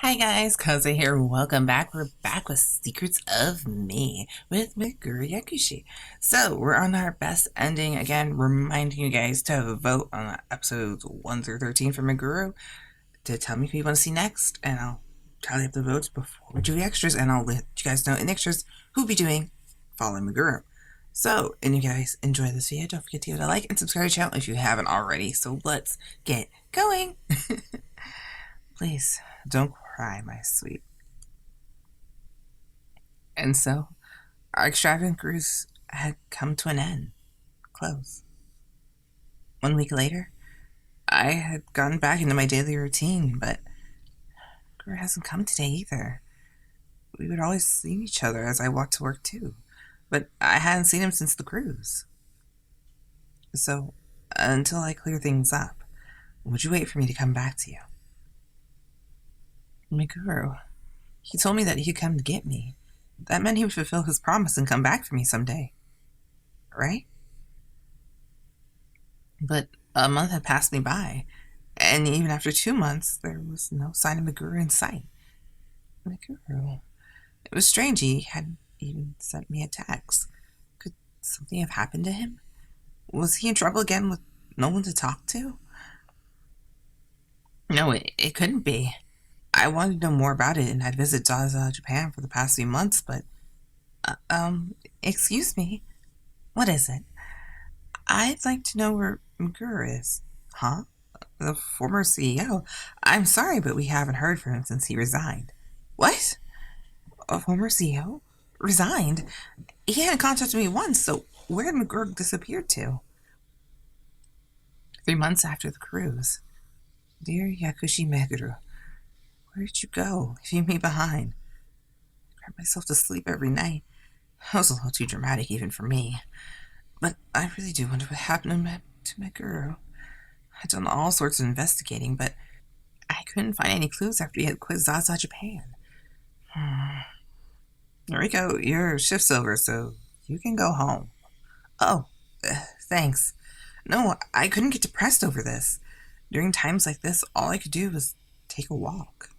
Hi guys, Kaze here. Welcome back. We're back with Secrets of Me with Meguru Yakushi. So we're on our best ending again, reminding you guys to vote on episodes 1 through 13 for Meguru to tell me who you want to see next, and I'll tally up the votes before we do the extras, and I'll let you guys know in the extras who'll be doing Following Meguru. So, and you guys enjoy this video, don't forget to hit a like and subscribe to the channel if you haven't already. So let's get going. Please don't cry, my sweet. And so, our extravagant cruise had come to an end. Close. 1 week later, I had gone back into my daily routine, but Akira hasn't come today either. We would always see each other as I walked to work too, but I hadn't seen him since the cruise. So, until I clear things up, would you wait for me to come back to you? Meguru, he told me that he could come to get me. That meant he would fulfill his promise and come back for me someday. Right? But a month had passed me by, and even after 2 months, there was no sign of Meguru in sight. Meguru. It was strange, he hadn't even sent me a text. Could something have happened to him? Was he in trouble again with no one to talk to? No, it couldn't be. I wanted to know more about it, and I'd visited Zaza, Japan for the past few months, but... excuse me? What is it? I'd like to know where Meguru is. Huh? The former CEO? I'm sorry, but we haven't heard from him since he resigned. What? A former CEO? Resigned? He hadn't contacted me once, so where did Meguru disappear to? 3 months after the cruise. Dear Yakushi Meguru, where did you go? Leaving me behind. I cried myself to sleep every night. That was a little too dramatic even for me. But I really do wonder what happened to Meguru. I'd done all sorts of investigating, but I couldn't find any clues after he had quit Zaza Japan. Noriko, your shift's over, so you can go home. Oh, thanks. No, I couldn't get depressed over this. During times like this, all I could do was take a walk.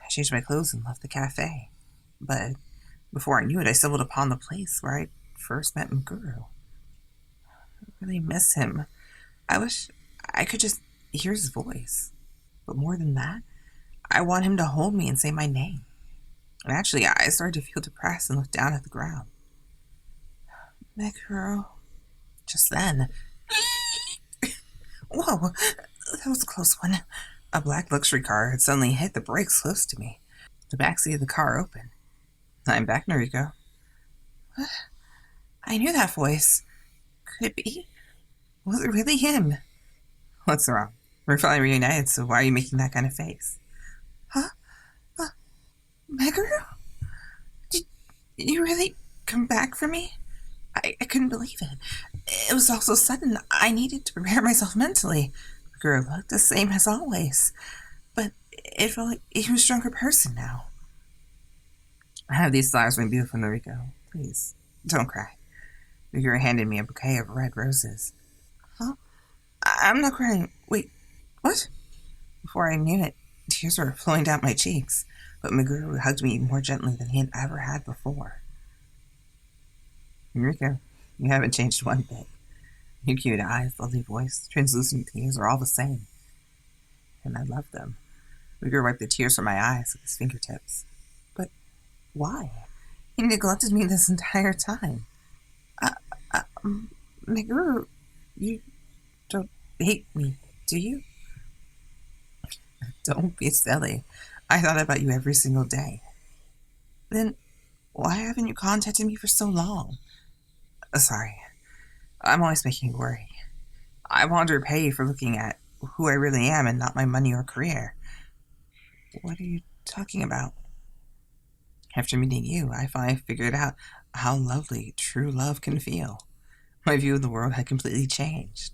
I changed my clothes and left the cafe. But before I knew it, I stumbled upon the place where I first met Meguru. I really miss him. I wish I could just hear his voice. But more than that, I want him to hold me and say my name. And actually, I started to feel depressed and looked down at the ground. Meguru. Just then. Whoa, that was a close one. A black luxury car had suddenly hit the brakes close to me. The backseat of the car opened. I'm back, Noriko. What? I knew that voice. Could it be? Was it really him? What's wrong? We're finally reunited, so why are you making that kind of face? Huh? Meguru? Did you really come back for me? I couldn't believe it. It was all so sudden. I needed to prepare myself mentally. Meguru looked the same as always, but it felt like he was a stronger person now. I have these flowers, my beautiful Noriko. Please, don't cry. Meguru handed me a bouquet of red roses. Huh? I'm not crying. Wait, what? Before I knew it, tears were flowing down my cheeks, but Meguru hugged me more gently than he had ever had before. Noriko, you haven't changed one bit. Your cute eyes, lovely voice, translucent tears are all the same. And I love them. Meguru wiped the tears from my eyes with his fingertips. But why? He neglected me this entire time. Meguru, you don't hate me, do you? Don't be silly. I thought about you every single day. Then why haven't you contacted me for so long? Sorry. I'm always making you worry. I wanted to repay you for looking at who I really am and not my money or career. What are you talking about? After meeting you, I finally figured out how lovely true love can feel. My view of the world had completely changed.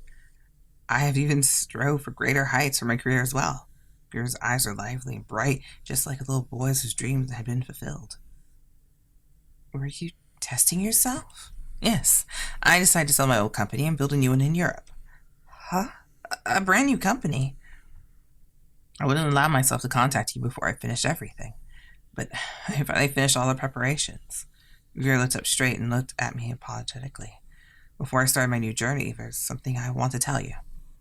I have even strove for greater heights for my career as well. Girl's eyes are lively and bright, just like a little boy's whose dreams had been fulfilled. Were you testing yourself? Yes. I decided to sell my old company and build a new one in Europe. Huh? A brand new company? I wouldn't allow myself to contact you before I finished everything. But I finally finished all the preparations. Vera looked up straight and looked at me apologetically. Before I started my new journey, there's something I want to tell you.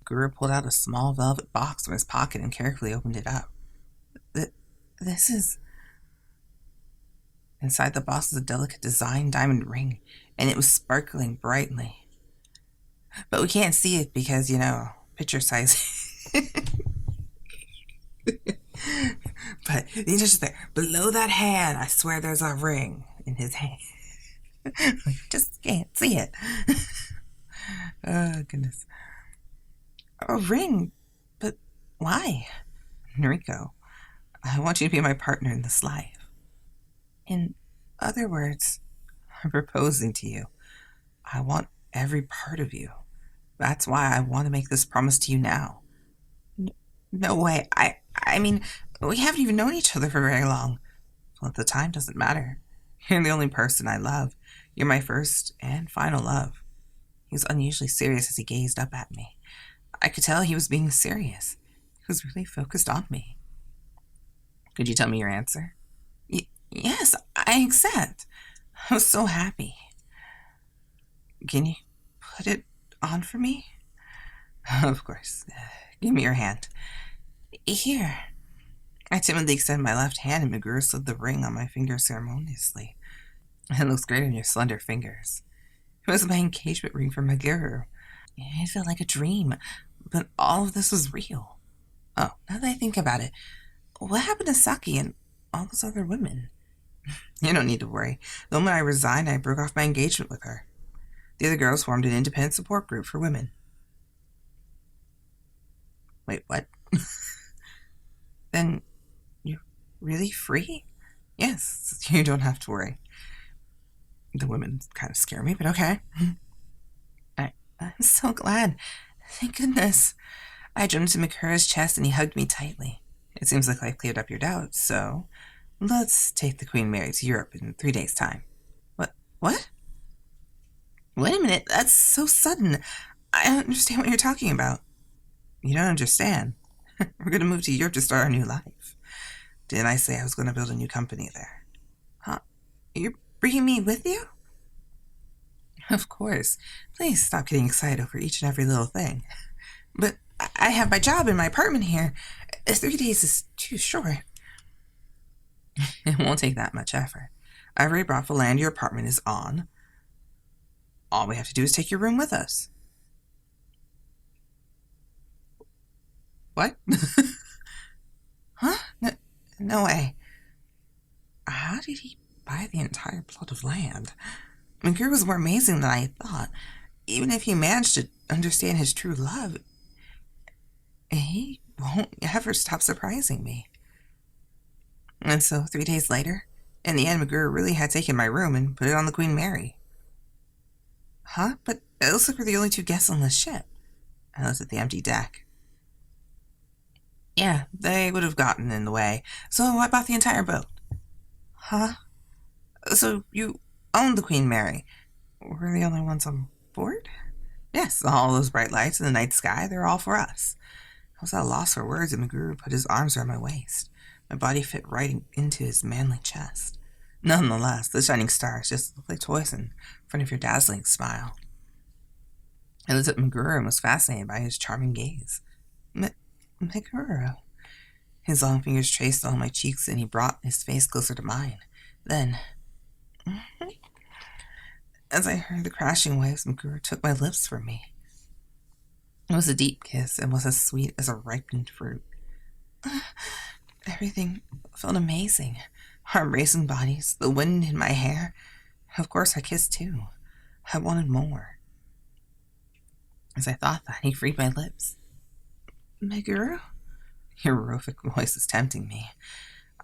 Guru pulled out a small velvet box from his pocket and carefully opened it up. This is... Inside the box was a delicate design diamond ring, and it was sparkling brightly. But we can't see it because, picture size. But he's just there. Below that hand, I swear there's a ring in his hand. Just can't see it. Oh, goodness. A ring? But why? Noriko, I want you to be my partner in this life. In other words, I'm proposing to you. I want every part of you. That's why I want to make this promise to you now. No way. I mean, we haven't even known each other for very long. Well, the time doesn't matter. You're the only person I love. You're my first and final love. He was unusually serious as he gazed up at me. I could tell he was being serious. He was really focused on me. Could you tell me your answer? Yes, I accept. I was so happy. Can you put it on for me? Of course. Give me your hand. Here. I timidly extended my left hand, and Meguru slid the ring on my finger ceremoniously. It looks great on your slender fingers. It was my engagement ring from Meguru. It felt like a dream, but all of this was real. Oh, now that I think about it, what happened to Saki and all those other women? You don't need to worry. The moment I resigned, I broke off my engagement with her. The other girls formed an independent support group for women. Wait, what? Then you're really free? Yes, you don't have to worry. The women kind of scare me, but okay. I'm so glad. Thank goodness. I jumped into Megura's chest and he hugged me tightly. It seems like I've cleared up your doubts, so let's take the Queen Mary to Europe in 3 days' time. What? Wait a minute, that's so sudden. I don't understand what you're talking about. You don't understand. We're going to move to Europe to start our new life. Didn't I say I was going to build a new company there? Huh? You're bringing me with you? Of course. Please stop getting excited over each and every little thing. But I have my job and my apartment here. 3 days is too short. It won't take that much effort. I've already brought the land your apartment is on. All we have to do is take your room with us. What? Huh? No way. How did he buy the entire plot of land? Meguru was more amazing than I thought. Even if he managed to understand his true love, he won't ever stop surprising me. And so 3 days later, in the end, Meguru really had taken my room and put it on the Queen Mary. Huh? But it looks like we're the only 2 guests on the ship. I looked at the empty deck. Yeah, they would have gotten in the way, so I bought the entire boat. Huh? So you own the Queen Mary. We're the only ones on board? Yes, all those bright lights in the night sky, they're all for us. I was at a loss for words, and Meguru put his arms around my waist. My body fit right into his manly chest. Nonetheless, the shining stars just looked like toys in front of your dazzling smile. I looked at Meguru and was fascinated by his charming gaze. Meguru. His long fingers traced along my cheeks, and he brought his face closer to mine. Then, as I heard the crashing waves, Meguru took my lips from me. It was a deep kiss and was as sweet as a ripened fruit. Everything felt amazing. Our racing bodies, the wind in my hair. Of course, I kissed too. I wanted more. As I thought that, he freed my lips. Meguru? Your robotic voice is tempting me.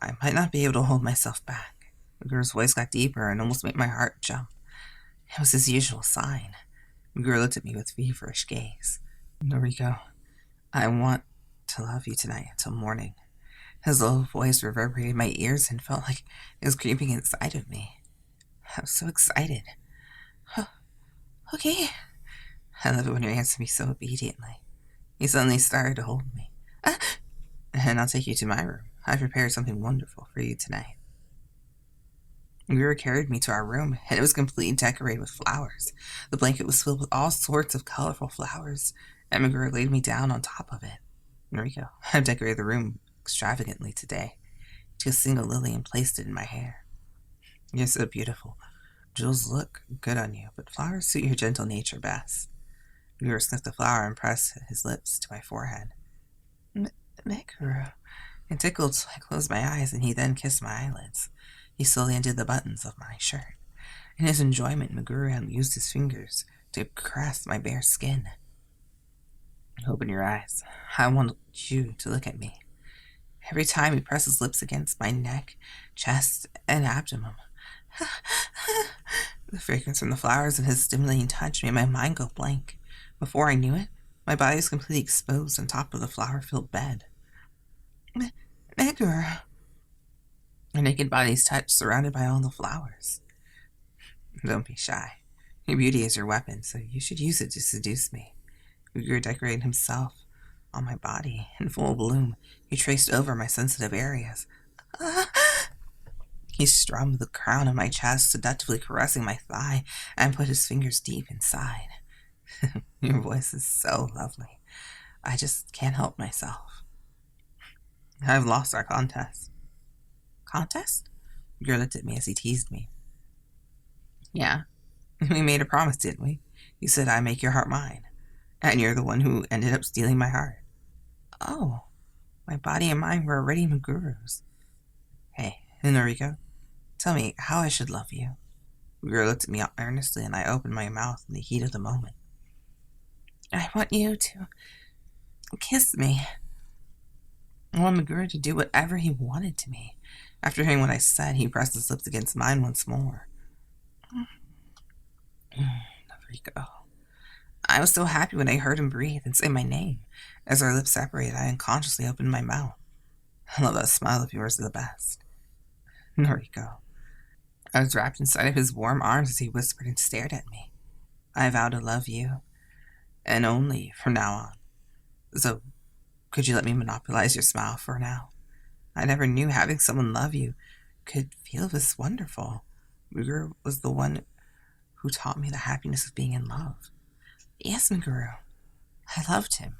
I might not be able to hold myself back. Meguru's voice got deeper and almost made my heart jump. It was his usual sign. Meguru looked at me with feverish gaze. Noriko, I want to love you tonight until morning. His low voice reverberated in my ears and felt like it was creeping inside of me. I was so excited. Okay. I love it when you answer me so obediently. He suddenly started to hold me. and I'll take you to my room. I prepared something wonderful for you tonight. Meguru carried me to our room, and it was completely decorated with flowers. The blanket was filled with all sorts of colorful flowers, and Meguru laid me down on top of it. Noriko, I've decorated the room extravagantly today. He took a single lily and placed it in my hair. You're so beautiful. Jewels look good on you, but flowers suit your gentle nature best. Meguru sniffed the flower and pressed his lips to my forehead. Meguru. It tickled, so I closed my eyes, and he then kissed my eyelids. He slowly undid the buttons of my shirt. In his enjoyment, Meguru used his fingers to caress my bare skin. Open your eyes. I want you to look at me. Every time he pressed his lips against my neck, chest, and abdomen. The fragrance from the flowers and his stimulating touch made my mind go blank. Before I knew it, my body was completely exposed on top of the flower-filled bed. Meguru. Her naked body's touched, surrounded by all the flowers. Don't be shy. Your beauty is your weapon, so you should use it to seduce me. Meguru decorated himself on my body. In full bloom, he traced over my sensitive areas. He strummed the crown of my chest, seductively caressing my thigh, and put his fingers deep inside. Your voice is so lovely. I just can't help myself. I've lost our contest. Contest? Meguru looked at me as he teased me. Yeah, we made a promise, didn't we? You said I'd make your heart mine. And you're the one who ended up stealing my heart. Oh, my body and mind were already Meguru's. Hey, Noriko, tell me how I should love you. Meguru looked at me earnestly, and I opened my mouth in the heat of the moment. I want you to kiss me. I want Meguru to do whatever he wanted to me. After hearing what I said, he pressed his lips against mine once more. Noriko. I was so happy when I heard him breathe and say my name. As our lips separated, I unconsciously opened my mouth. I love that smile of yours the best. Noriko. I was wrapped inside of his warm arms as he whispered and stared at me. I vow to love you, and only from now on. So, could you let me monopolize your smile for now? I never knew having someone love you could feel this wonderful. Meguru was the one who taught me the happiness of being in love. Yes, Meguru. I loved him.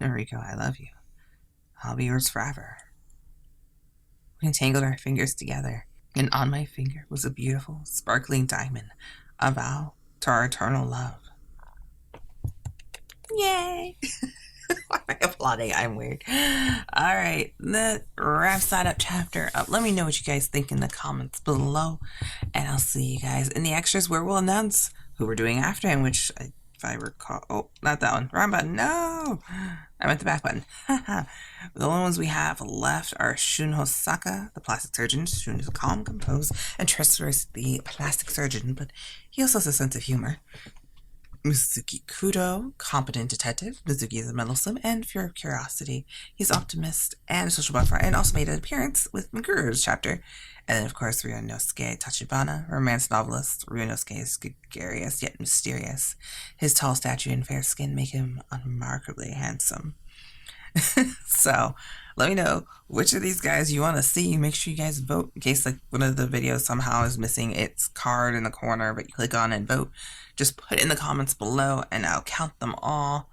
Noriko, I love you. I'll be yours forever. We entangled our fingers together, and on my finger was a beautiful, sparkling diamond, a vow to our eternal love. Yay! Why am I applauding? I'm weird. Alright, that wraps that up chapter up. Let me know what you guys think in the comments below, and I'll see you guys in the extras where we'll announce who we're doing after him, which, if I recall, oh, not that one, wrong button, no! I meant the back button. The only ones we have left are Shun Hosaka, the plastic surgeon. Shun is calm, composed, and treacherous, the plastic surgeon, but he also has a sense of humor. Mizuki Kudo, competent detective. Mizuki is meddlesome and pure curiosity. He's optimist and a social butterfly, and also made an appearance with Meguru's chapter. And then, of course, Ryunosuke Tachibana, romance novelist. Ryunosuke is gregarious yet mysterious. His tall stature and fair skin make him unremarkably handsome. So, let me know which of these guys you want to see. Make sure you guys vote in case like one of the videos somehow is missing its card in the corner, but you click on it and vote. Just put it in the comments below and I'll count them all.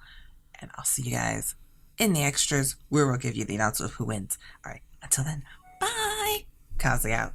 And I'll see you guys in the extras where we'll give you the announcement of who wins. Alright, until then, bye! Kazi out.